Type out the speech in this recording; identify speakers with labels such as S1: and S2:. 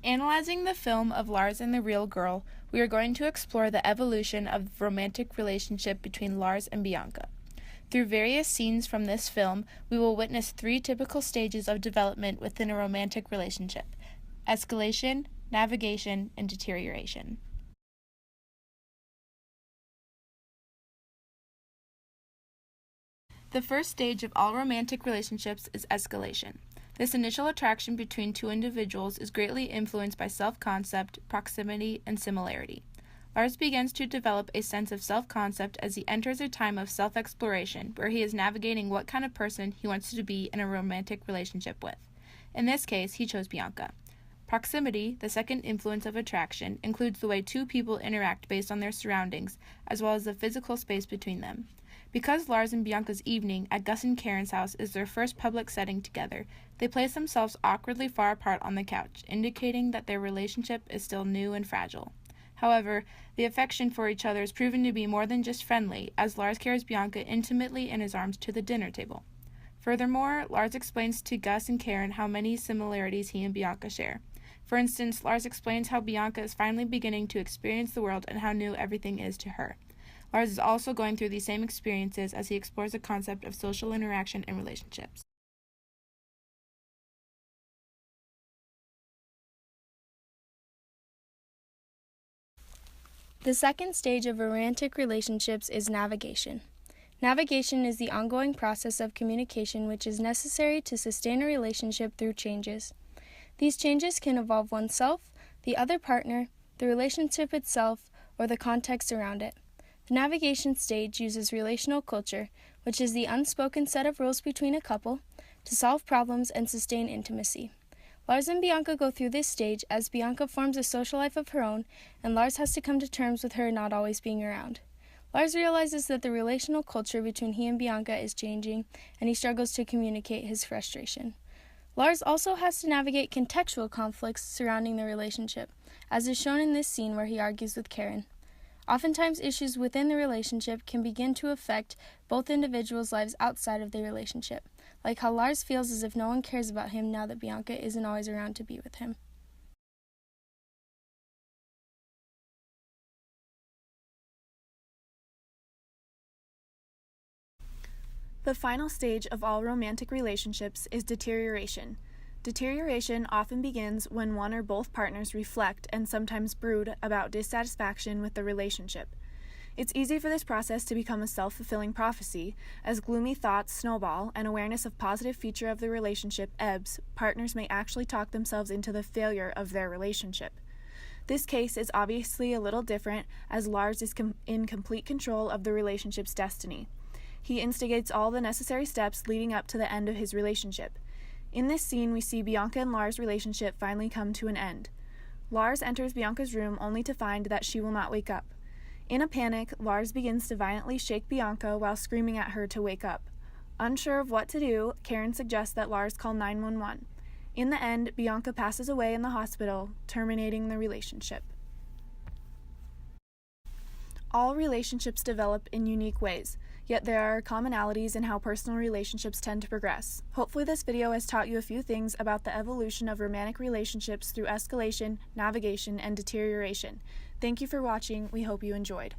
S1: Analyzing the film of Lars and the Real Girl, we are going to explore the evolution of the romantic relationship between Lars and Bianca. Through various scenes from this film, we will witness three typical stages of development within a romantic relationship: escalation, navigation, and deterioration. The first stage of all romantic relationships is escalation. This initial attraction between two individuals is greatly influenced by self-concept, proximity, and similarity. Lars begins to develop a sense of self-concept as he enters a time of self-exploration where he is navigating what kind of person he wants to be in a romantic relationship with. In this case, he chose Bianca. Proximity, the second influence of attraction, includes the way two people interact based on their surroundings, as well as the physical space between them. Because Lars and Bianca's evening at Gus and Karen's house is their first public setting together, they place themselves awkwardly far apart on the couch, indicating that their relationship is still new and fragile. However, the affection for each other is proven to be more than just friendly, as Lars carries Bianca intimately in his arms to the dinner table. Furthermore, Lars explains to Gus and Karen how many similarities he and Bianca share. For instance, Lars explains how Bianca is finally beginning to experience the world and how new everything is to her. Lars is also going through these same experiences as he explores the concept of social interaction and relationships.
S2: The second stage of romantic relationships is navigation. Navigation is the ongoing process of communication which is necessary to sustain a relationship through changes. These changes can involve oneself, the other partner, the relationship itself, or the context around it. The navigation stage uses relational culture, which is the unspoken set of rules between a couple, to solve problems and sustain intimacy. Lars and Bianca go through this stage as Bianca forms a social life of her own, and Lars has to come to terms with her not always being around. Lars realizes that the relational culture between he and Bianca is changing, and he struggles to communicate his frustration. Lars also has to navigate contextual conflicts surrounding the relationship, as is shown in this scene where he argues with Karen. Oftentimes, issues within the relationship can begin to affect both individuals' lives outside of the relationship, like how Lars feels as if no one cares about him now that Bianca isn't always around to be with him.
S3: The final stage of all romantic relationships is deterioration. Deterioration often begins when one or both partners reflect and sometimes brood about dissatisfaction with the relationship. It's easy for this process to become a self-fulfilling prophecy. As gloomy thoughts snowball and awareness of positive feature of the relationship ebbs, partners may actually talk themselves into the failure of their relationship. This case is obviously a little different, as Lars is in complete control of the relationship's destiny. He instigates all the necessary steps leading up to the end of his relationship. In this scene, we see Bianca and Lars' relationship finally come to an end. Lars enters Bianca's room only to find that she will not wake up. In a panic, Lars begins to violently shake Bianca while screaming at her to wake up. Unsure of what to do, Karen suggests that Lars call 911. In the end, Bianca passes away in the hospital, terminating the relationship. All relationships develop in unique ways, yet there are commonalities in how personal relationships tend to progress. Hopefully this video has taught you a few things about the evolution of romantic relationships through escalation, navigation, and deterioration. Thank you for watching. We hope you enjoyed.